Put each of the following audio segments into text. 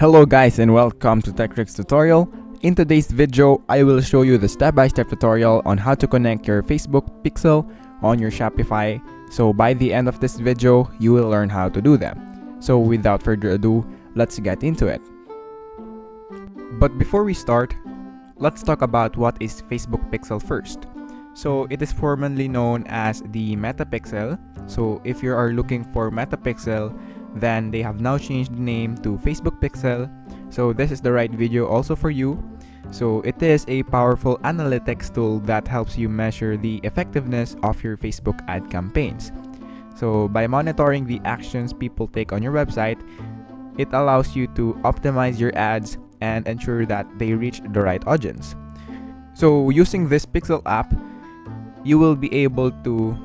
Hello guys and welcome to TechTricks tutorial. In today's video, I will show you the step-by-step tutorial on how to connect your Facebook pixel on your Shopify. So by the end of this video, you will learn how to do them. So without further ado, let's get into it. But before we start, let's talk about what is Facebook pixel first. So it is formerly known as the Meta Pixel. So if you are looking for Meta Pixel, then they have now changed the name to Facebook Pixel. So this is the right video also for you. So it is a powerful analytics tool that helps you measure the effectiveness of your Facebook ad campaigns. So by monitoring the actions people take on your website, it allows you to optimize your ads and ensure that they reach the right audience. So using this Pixel app, you will be able to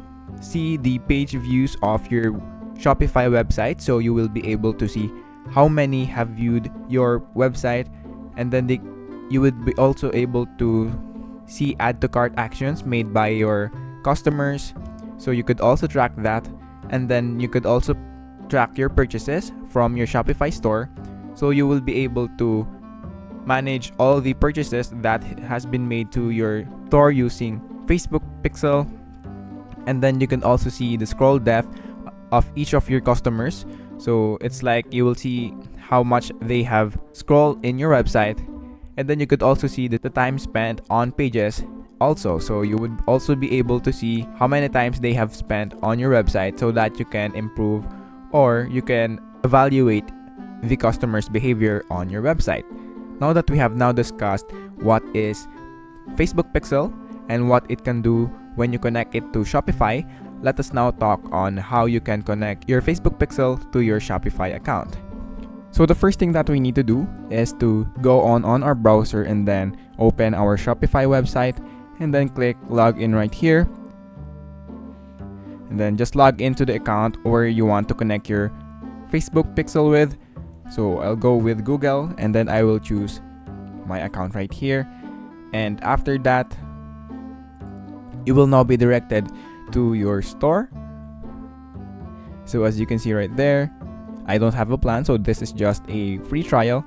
see the page views of your Shopify website. So you will be able to see how many have viewed your website, and then you would be also able to see add to cart actions made by your customers. So you could also track that, and then you could also track your purchases from your Shopify store. So you will be able to manage all the purchases that has been made to your store using Facebook Pixel. And then you can also see the scroll depth of each of your customers. So it's like you will see how much they have scrolled in your website, and then you could also see the time spent on pages also. So you would also be able to see how many times they have spent on your website, so that you can improve or you can evaluate the customer's behavior on your website. Now that we have now discussed what is Facebook Pixel and what it can do when you connect it to Shopify, let us now talk on how you can connect your Facebook pixel to your Shopify account. So the first thing that we need to do is to go on our browser and then open our Shopify website, and then click login right here, and then just log into the account where you want to connect your Facebook pixel with. So I'll go with Google, and then I will choose my account right here, and after that you will now be directed to your store. So as you can see right there, I don't have a plan, so this is just a free trial.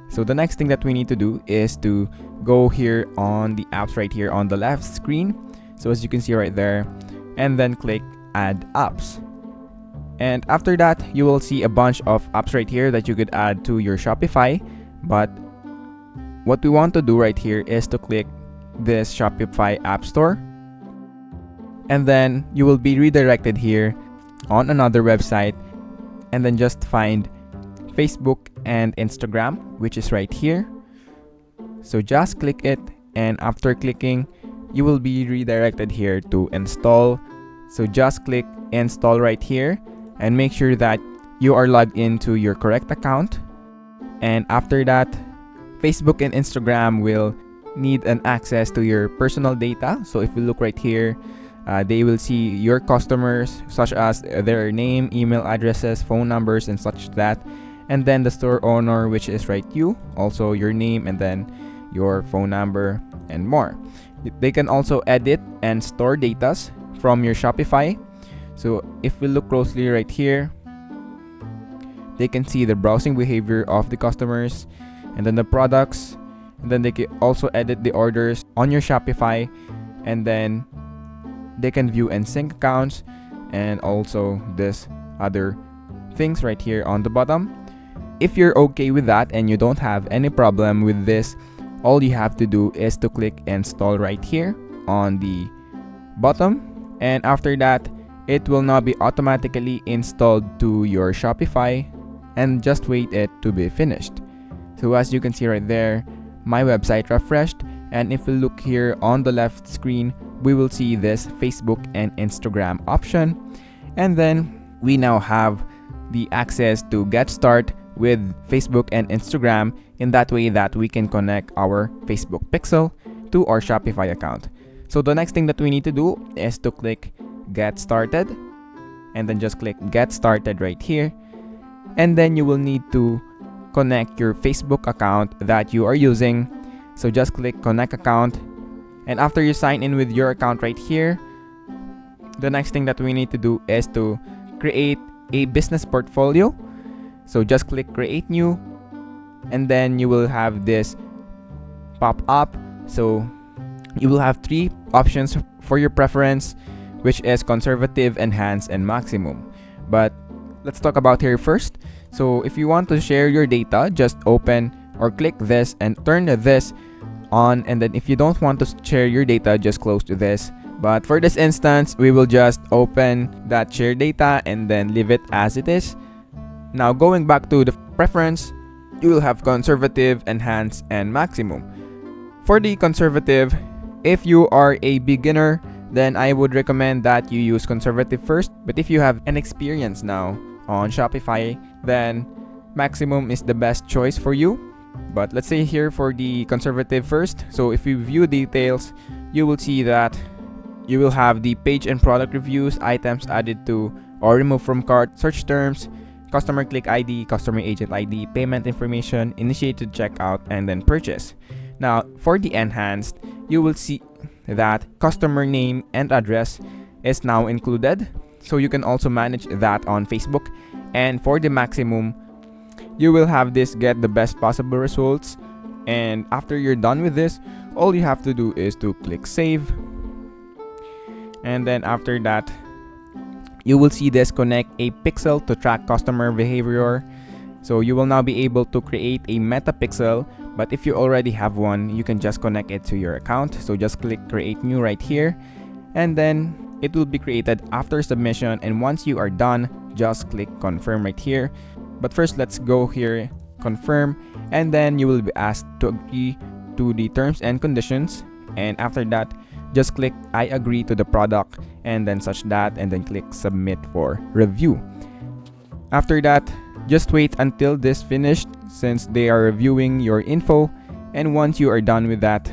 So the next thing that we need to do is to go here on the apps right here on the left screen. So as you can see right there, and then click add apps. And after that, you will see a bunch of apps right here that you could add to your Shopify. But what we want to do right here is to click this Shopify App Store, and then you will be redirected here on another website, and then just find Facebook and Instagram, which is right here. So just click it, and after clicking, you will be redirected here to install. So just click install right here, and make sure that you are logged into your correct account. And after that, Facebook and Instagram will need an access to your personal data. So if we look right here, they will see your customers, such as their name, email addresses, phone numbers, and such that. And then the store owner, which is right you, also your name, and then your phone number, and more. They can also edit and store data from your Shopify. So if we look closely right here, they can see the browsing behavior of the customers, and then the products, and then they can also edit the orders on your Shopify, and then they can view and sync accounts, and also this other things right here on the bottom. If you're okay with that and you don't have any problem with this, all you have to do is to click install right here on the bottom, and after that, it will now be automatically installed to your Shopify, and just wait it to be finished. So as you can see right there, my website refreshed, and if we look here on the left screen, we will see this Facebook and Instagram option, and then we now have the access to get started with Facebook and Instagram in that way that we can connect our Facebook pixel to our Shopify account. So the next thing that we need to do is to click get started, and then just click get started right here, and then you will need to connect your Facebook account that you are using. So just click connect account, and after you sign in with your account right here, the next thing that we need to do is to create a business portfolio. So just click create new, and then you will have this pop up. So you will have 3 options for your preference, which is conservative, enhanced, and maximum. But let's talk about here first. So if you want to share your data, just open or click this and turn this on, and then if you don't want to share your data, just close to this. But for this instance, we will just open that share data and then leave it as it is. Now going back to the preference, you will have conservative, enhanced, and maximum. For the conservative, if you are a beginner, then I would recommend that you use conservative first. But if you have an experience now on Shopify, then maximum is the best choice for you. But let's say here for the conservative first. So if you view details, you will see that you will have the page and product reviews, items added to or removed from cart, search terms, customer click ID, customer agent ID, payment information, initiated checkout, and then purchase. Now for the enhanced, you will see that customer name and address is now included. So you can also manage that on Facebook. And for the maximum, you will have this get the best possible results. And after you're done with this, all you have to do is to click save. And then after that, you will see this connect a pixel to track customer behavior. So you will now be able to create a meta pixel, but if you already have one, you can just connect it to your account. So just click create new right here, and then it will be created after submission. And once you are done, just click confirm right here. But first, let's go here, confirm, and then you will be asked to agree to the terms and conditions. And after that, just click I agree to the product, and then such that, and then click submit for review. After that, just wait until this finished since they are reviewing your info. And once you are done with that,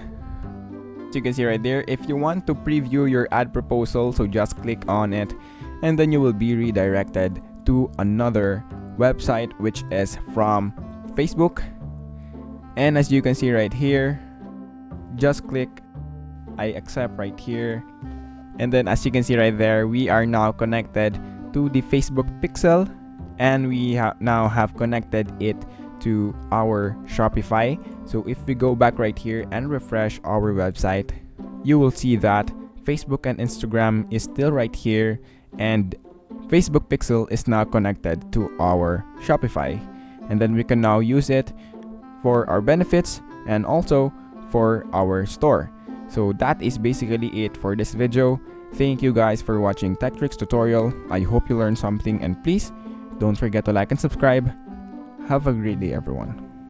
as you can see right there, if you want to preview your ad proposal, so just click on it, and then you will be redirected to another website, which is from Facebook. And as you can see right here, just click I accept right here, and then as you can see right there, we are now connected to the Facebook pixel, and we now have connected it to our Shopify. So if we go back right here and refresh our website, you will see that Facebook and Instagram is still right here, and Facebook pixel is now connected to our Shopify. And then we can now use it for our benefits and also for our store. So that is basically it for this video. Thank you guys for watching Tech Tricks tutorial. I hope you learned something, and please don't forget to like and subscribe. Have a great day, everyone.